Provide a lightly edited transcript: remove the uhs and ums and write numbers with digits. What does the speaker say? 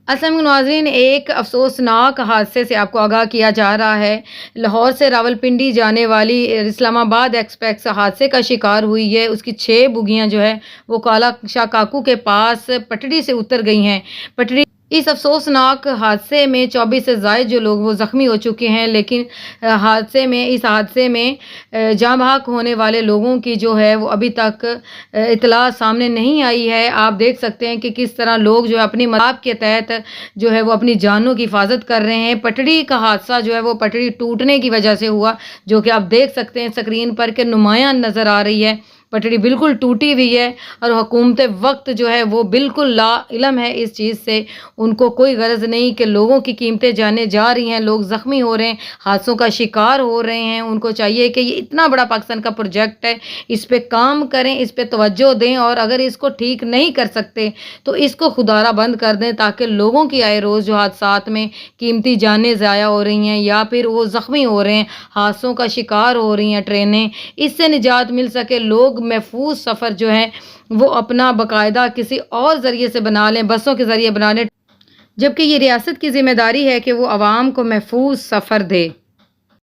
अस्सलाम वालेकुम नाज़रीन, एक अफ़सोसनाक हादसे से आपको आगाह किया जा रहा है। लाहौर से रावलपिंडी जाने वाली इस्लामाबाद एक्सप्रेस हादसे का शिकार हुई है। उसकी 6 बोगियाँ जो है वो काला शाह काकू के पास पटड़ी से उतर गई हैं। पटड़ी इस अफ़सोसनाक हादसे में 24 से ज़ायद जो लोग वो ज़ख्मी हो चुके हैं, लेकिन इस हादसे में जाँ बहक होने वाले लोगों की जो है वो अभी तक इत्तला सामने नहीं आई है। आप देख सकते हैं कि किस तरह लोग जो है अपनी मदाद के तहत जो है वो अपनी जानों की हिफाजत कर रहे हैं। पटड़ी का हादसा जो है वो पटड़ी टूटने की वजह से हुआ, जो कि आप देख सकते हैं स्क्रीन पर कि नुमायाँ नज़र आ रही है। पटड़ी बिल्कुल टूटी हुई है और हुकूमत वक्त जो है वो बिल्कुल लाइलम है इस चीज़ से। उनको कोई गरज नहीं कि लोगों की कीमतें जाने जा रही हैं, लोग ज़ख्मी हो रहे हैं, हादसों का शिकार हो रहे हैं। उनको चाहिए कि ये इतना बड़ा पाकिस्तान का प्रोजेक्ट है, इस पे काम करें, इस पे तवज्जो दें, और अगर इसको ठीक नहीं कर सकते तो इसको खुदारा बंद कर दें, ताकि लोगों की आए रोज़ जो हादसात में कीमती जानें ज़ाया हो रही हैं या फिर वो ज़ख्मी हो रहे हैं, हादसों का शिकार हो रही हैं ट्रेनें, इससे निजात मिल सके। लोग महफूज सफ़र जो है वो अपना बाकायदा किसी और ज़रिए से बना लें, बसों के ज़रिए बना लें, जबकि ये रियासत की ज़िम्मेदारी है कि वो आवाम को महफूज सफ़र दे।